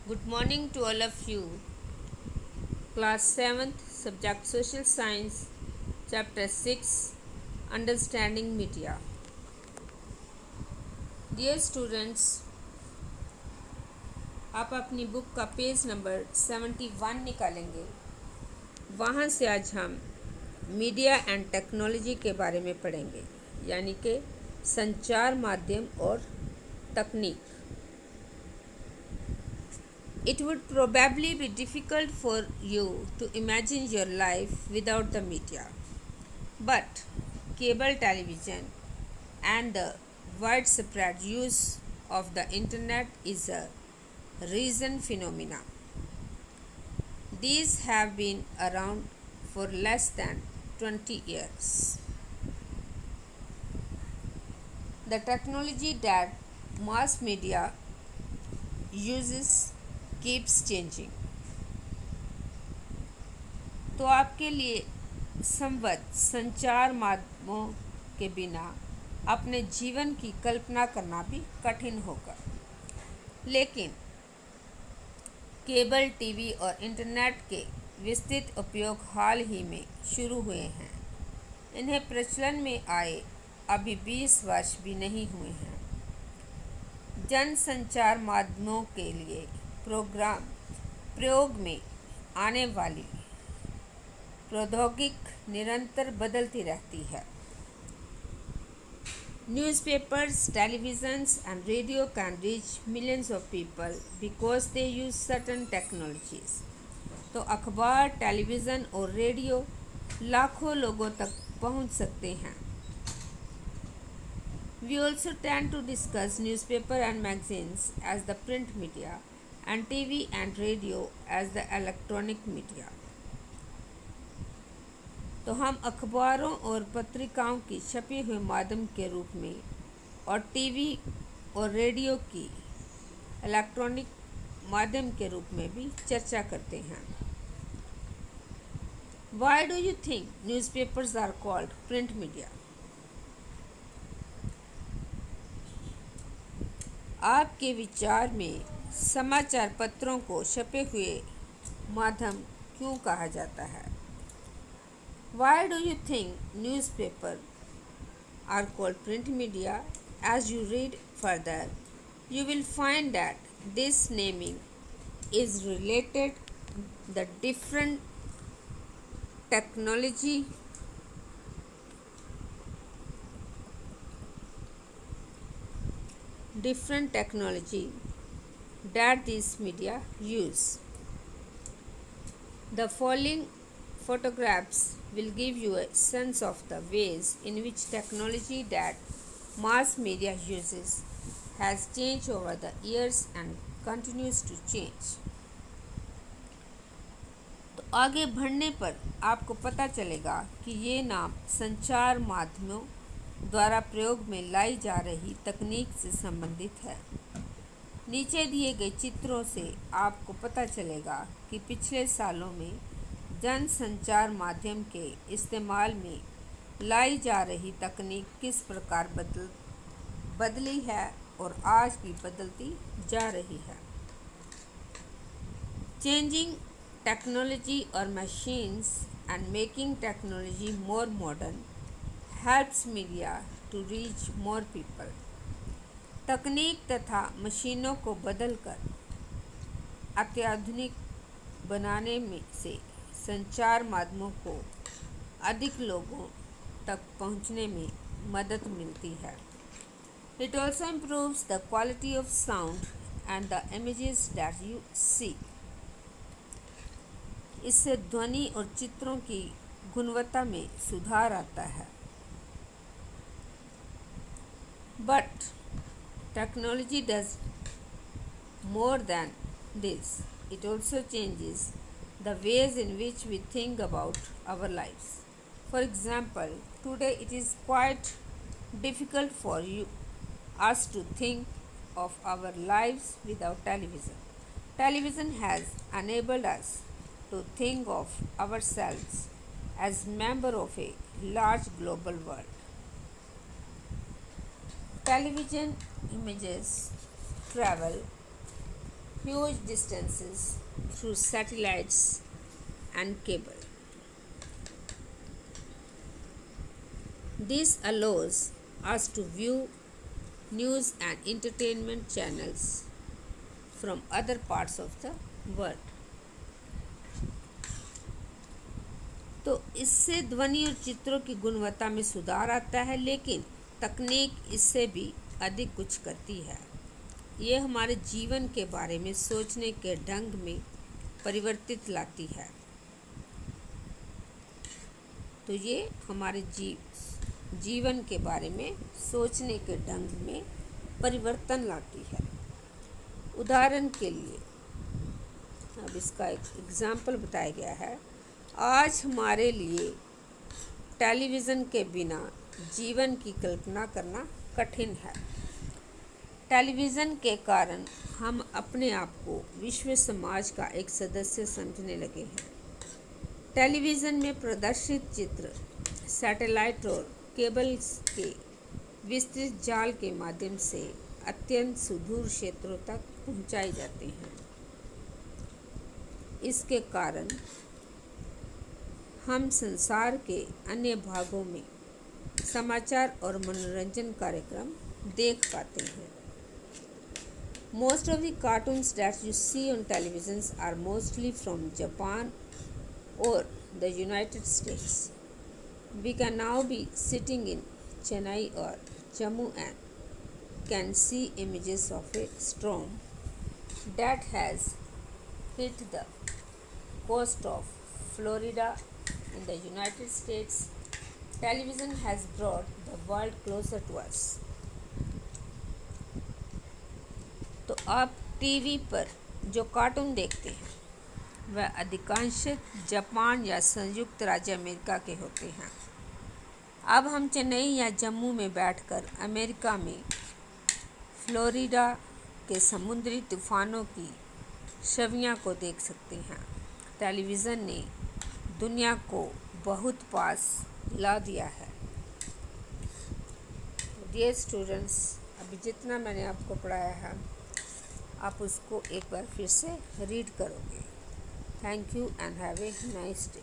Good morning to all of you. Class 7th, Subject Social Science, Chapter 6, Understanding Media. Dear students, आप अपनी book का page number 71 निकालेंगे। वहाँ से आज हम मीडिया एंड टेक्नोलॉजी के बारे में पढ़ेंगे, यानी कि संचार माध्यम और तकनीक। It would probably be difficult for you to imagine your life without the media. But cable television and the widespread use of the internet is a recent phenomenon. These have been around for less than 20 years. The technology that mass media uses keeps changing. तो आपके लिए संचार माध्यमों के बिना अपने जीवन की कल्पना करना भी कठिन होगा। लेकिन केबल टीवी और इंटरनेट के विस्तृत उपयोग हाल ही में शुरू हुए हैं। इन्हें प्रचलन में आए अभी 20 वर्ष भी नहीं हुए हैं। जनसंचार माध्यमों के लिए प्रयोग में आने वाली प्रौद्योगिकी निरंतर बदलती रहती है। Newspapers, televisions and radio can reach millions of people because they use certain technologies. तो अखबार, टेलीविज़न और रेडियो लाखों लोगों तक पहुंच सकते हैं। We also tend to discuss newspaper and magazines as the print media and TV and radio as the electronic media. तो हम अखबारों और पत्रिकाओं की छपी हुए माध्यम के रूप में और टीवी और रेडियो की इलेक्ट्रॉनिक माध्यम के रूप में भी चर्चा करते हैं। Why do you think newspapers are called print media? आपके विचार में समाचार पत्रों को छपे हुए माध्यम क्यों कहा जाता है? Why do you think newspapers are called print media? As you read further, you will find that this naming is related the different technology that these media use. The following photographs will give you a sense of the ways in which technology that mass media uses has changed over the years and continues to change. तो आगे बढ़ने पर आपको पता चलेगा कि ये नाम संचार माध्यमों द्वारा प्रयोग में लाई जा रही तकनीक से संबंधित है। नीचे दिए गए चित्रों से आपको पता चलेगा कि पिछले सालों में जनसंचार माध्यम के इस्तेमाल में लाई जा रही तकनीक किस प्रकार बदली है और आज भी बदलती जा रही है। Changing technology or machines and making technology more modern helps media to reach more people. तकनीक तथा मशीनों को बदलकर अत्याधुनिक बनाने में से संचार माध्यमों को अधिक लोगों तक पहुंचने में मदद मिलती है। It also improves the quality of sound and the images that you see. इससे ध्वनि और चित्रों की गुणवत्ता में सुधार आता है। But technology does more than this. It also changes the ways in which we think about our lives. For example, today it is quite difficult for us to think of our lives without television. Television has enabled us to think of ourselves as member of a large global world. Television images travel huge distances through satellites and cable. This allows us to view news and entertainment channels from other parts of the world. तो इससे ध्वनि और चित्रों की गुणवत्ता में सुधार आता है, लेकिन तकनीक इससे भी अधिक कुछ करती है। ये हमारे जीवन के बारे में सोचने के ढंग में परिवर्तित लाती है। तो ये हमारे जीवन के बारे में सोचने के ढंग में परिवर्तन लाती है। उदाहरण के लिए अब इसका एक एग्जाम्पल बताया गया है। आज हमारे लिए टेलीविज़न के बिना जीवन की कल्पना करना कठिन है। टेलीविज़न के कारण हम अपने आप को विश्व समाज का एक सदस्य समझने लगे हैं। टेलीविज़न में प्रदर्शित चित्र सैटेलाइट और केबल्स के विस्तृत जाल के माध्यम से अत्यंत सुदूर क्षेत्रों तक पहुंचाए जाते हैं। इसके कारण हम संसार के अन्य भागों में समाचार और मनोरंजन कार्यक्रम देख पाते हैं। Most of the cartoons that you see on televisions are mostly from Japan or the United States. We can now be sitting in Chennai or Jammu and can see images of a storm that has hit the coast of Florida in the United States. Television has brought the world closer to us. तो आप TV पर जो cartoon देखते हैं वह अधिकांशतः Japan या संयुक्त राज्य अमेरिका के होते हैं। अब हम चेन्नई या जम्मू में बैठकर अमेरिका में फ्लोरिडा के समुद्री तूफानों की छवियों को देख सकते हैं। टेलीविज़न ने दुनिया को बहुत पास ला दिया है। डियर स्टूडेंट्स, अभी जितना मैंने आपको पढ़ाया है आप उसको एक बार फिर से रीड करोगे। Thank you and have a nice day.